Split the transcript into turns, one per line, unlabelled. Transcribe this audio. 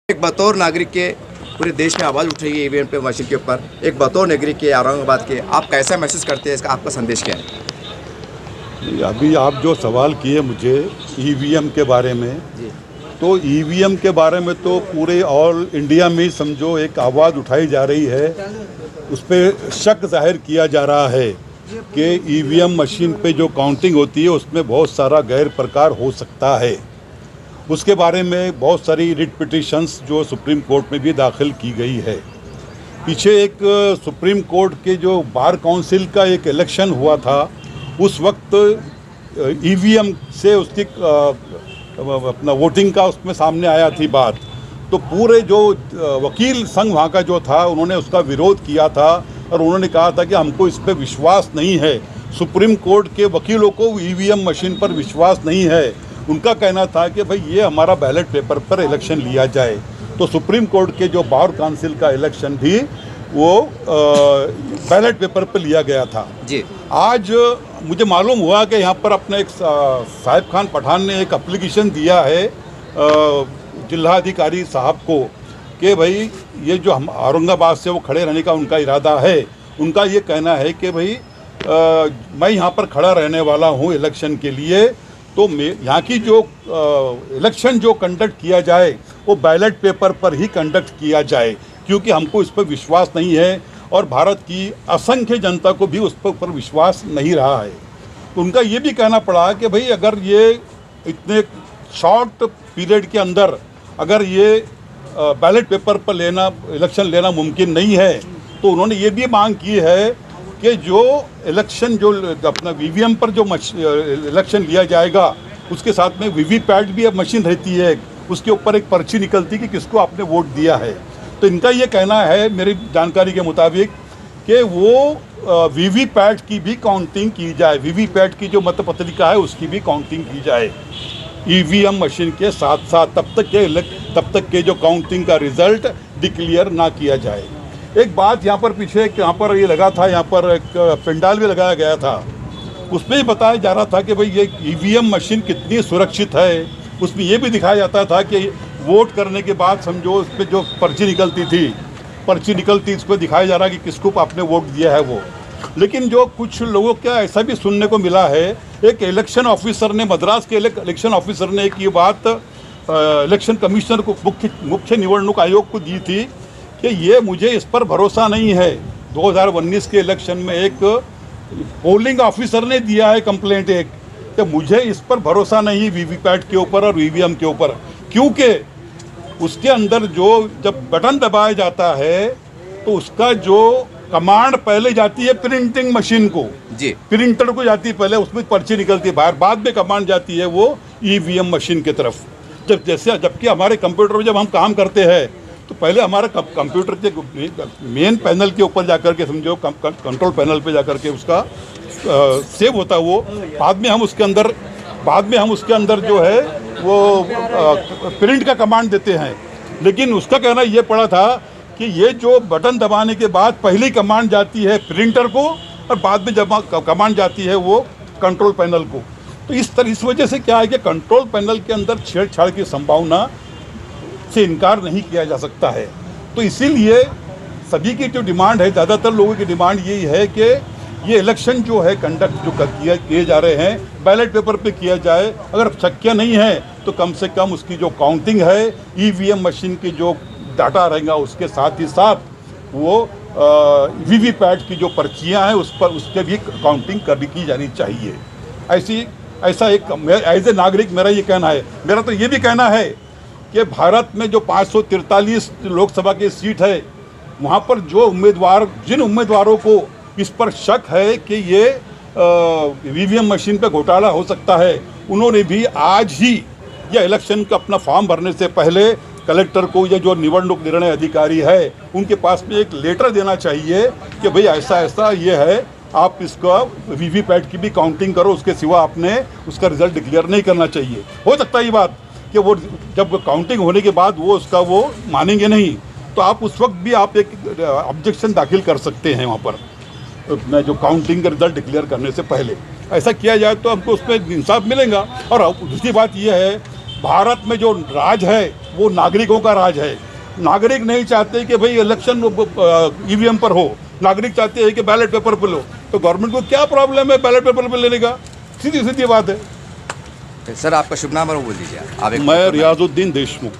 एक बतौर नागरिक के पूरे देश में आवाज़ उठ रही है ईवीएम पे मशीन के ऊपर। एक बतौर नागरिक के औरंगाबाद के आप कैसा महसूस करते हैं, इसका आपका संदेश क्या है?
अभी आप जो सवाल किए मुझे ईवीएम के बारे में,
जी
तो ईवीएम के बारे में तो पूरे ऑल इंडिया में ही समझो एक आवाज़ उठाई जा रही है। उस पर शक जाहिर किया जा रहा है कि ईवीएम मशीन पे जो काउंटिंग होती है उसमें बहुत सारा गैर प्रकार हो सकता है। उसके बारे में बहुत सारी रिट पिटिशंस जो सुप्रीम कोर्ट में भी दाखिल की गई है। पीछे एक सुप्रीम कोर्ट के जो बार काउंसिल का एक इलेक्शन हुआ था, उस वक्त ईवीएम से उसकी अपना वोटिंग का उसमें सामने आया थी बात। तो पूरे जो वकील संघ वहाँ का जो था, उन्होंने उसका विरोध किया था और उन्होंने कहा था कि हमको इस पर विश्वास नहीं है। सुप्रीम कोर्ट के वकीलों को ईवीएम मशीन पर विश्वास नहीं है। उनका कहना था कि भाई ये हमारा बैलेट पेपर पर इलेक्शन लिया जाए। तो सुप्रीम कोर्ट के जो बार काउंसिल का इलेक्शन भी वो बैलेट पेपर पर लिया गया था।
जी
आज मुझे मालूम हुआ कि यहाँ पर अपने एक साहिब खान पठान ने एक एप्लीकेशन दिया है जिलाधिकारी साहब को कि भाई ये जो हम औरंगाबाद से वो खड़े रहने का उनका इरादा है। उनका ये कहना है कि भाई मैं यहाँ पर खड़ा रहने वाला हूँ इलेक्शन के लिए, तो यहाँ की जो इलेक्शन जो कंडक्ट किया जाए वो बैलेट पेपर पर ही कंडक्ट किया जाए, क्योंकि हमको इस पर विश्वास नहीं है और भारत की असंख्य जनता को भी उस पर विश्वास नहीं रहा है। तो उनका ये भी कहना पड़ा कि भाई अगर ये इतने शॉर्ट पीरियड के अंदर अगर ये बैलेट पेपर पर इलेक्शन लेना मुमकिन नहीं है, तो उन्होंने ये भी मांग की है कि जो इलेक्शन जो अपना वीवीएम पर जो इलेक्शन लिया जाएगा उसके साथ में वीवीपैट भी अब मशीन रहती है, उसके ऊपर एक पर्ची निकलती है कि किसको आपने वोट दिया है। तो इनका ये कहना है मेरी जानकारी के मुताबिक कि वो वीवीपैट की भी काउंटिंग की जाए, वीवीपैट की जो मतपत्रिका है उसकी भी काउंटिंग की जाए ईवीएम मशीन के साथ साथ, तब तक के जो काउंटिंग का रिजल्ट डिक्लेयर ना किया जाए। एक बात यहाँ पर पीछे यहाँ पर ये लगा था, यहाँ पर एक पंडाल भी लगाया गया था, उसमें ही बताया जा रहा था कि भाई ये ईवीएम मशीन कितनी सुरक्षित है। उसमें ये भी दिखाया जाता था कि वोट करने के बाद समझो उस पर जो पर्ची निकलती इस पर दिखाया जा रहा कि किसको आपने वोट दिया है वो। लेकिन जो कुछ लोगों का ऐसा भी सुनने को मिला है, एक इलेक्शन ऑफिसर ने, मद्रास के इलेक्शन ऑफिसर ने एक ये बात इलेक्शन कमिश्नर को, मुख्य निवडणूक आयोग को दी थी कि ये मुझे इस पर भरोसा नहीं है। 2019 के इलेक्शन में एक पोलिंग ऑफिसर ने दिया है कंप्लेंट एक कि मुझे इस पर भरोसा नहीं वीवीपैट के ऊपर और ईवीएम के ऊपर, क्योंकि उसके अंदर जो जब बटन दबाया जाता है तो उसका जो कमांड पहले जाती है प्रिंटिंग मशीन को,
जी
प्रिंटर को जाती है पहले, उसमें पर्ची निकलती है बाहर, बाद में कमांड जाती है वो ईवीएम मशीन की तरफ। जबकि हमारे कंप्यूटर में जब हम काम करते हैं तो पहले हमारा कंप्यूटर के मेन पैनल के ऊपर जाकर के समझो कंट्रोल पैनल पे जाकर के उसका सेव होता है वो, बाद में हम उसके अंदर जो है वो प्रिंट का कमांड देते हैं। लेकिन उसका कहना ये पड़ा था कि ये जो बटन दबाने के बाद पहली कमांड जाती है प्रिंटर को और बाद में जब कमांड जाती है वो कंट्रोल पैनल को। तो इस वजह से क्या है कि कंट्रोल पैनल के अंदर छेड़छाड़ की संभावना से इनकार नहीं किया जा सकता है। तो इसीलिए सभी की जो डिमांड है, ज़्यादातर लोगों की डिमांड यही है कि ये इलेक्शन जो है कंडक्ट जो किए जा रहे हैं बैलेट पेपर पे किया जाए। अगर शक्य नहीं है तो कम से कम उसकी जो काउंटिंग है ईवीएम मशीन की जो डाटा रहेगा उसके साथ ही साथ वो वीवीपैट की जो पर्चियाँ हैं उस पर उसके भी काउंटिंग की जानी चाहिए। ऐसा एक एज ए नागरिक मेरा ये कहना है। मेरा तो ये भी कहना है कि भारत में जो 543 लोकसभा की सीट है, वहाँ पर जिन उम्मीदवारों को इस पर शक है कि ये ईवीएम मशीन पे घोटाला हो सकता है, उन्होंने भी आज ही या इलेक्शन का अपना फॉर्म भरने से पहले कलेक्टर को या जो निवडणूक निर्णय अधिकारी है उनके पास में एक लेटर देना चाहिए कि भाई ऐसा ऐसा ये है, आप इसका वीवीपैट की भी काउंटिंग करो, उसके सिवा आपने उसका रिजल्ट डिक्लेयर नहीं करना चाहिए। हो सकता है ये बात कि वो जब काउंटिंग होने के बाद वो उसका वो मानेंगे नहीं, तो आप उस वक्त भी आप एक ऑब्जेक्शन दाखिल कर सकते हैं वहाँ पर जो काउंटिंग का रिजल्ट डिक्लेयर करने से पहले। ऐसा किया जाए तो हमको उसमें इंसाफ मिलेगा। और दूसरी बात यह है भारत में जो राज है वो नागरिकों का राज है। नागरिक नहीं चाहते कि भाई इलेक्शन ईवीएम पर हो, नागरिक चाहते हैं कि बैलेट पेपर पर लो। तो गवर्नमेंट को क्या प्रॉब्लम है बैलेट पेपर पर लेने का? सीधी सीधी बात है।
सर आपका शुभ नाम और वो बोल दीजिए आप।
मैं रियाजुद्दीन देशमुख।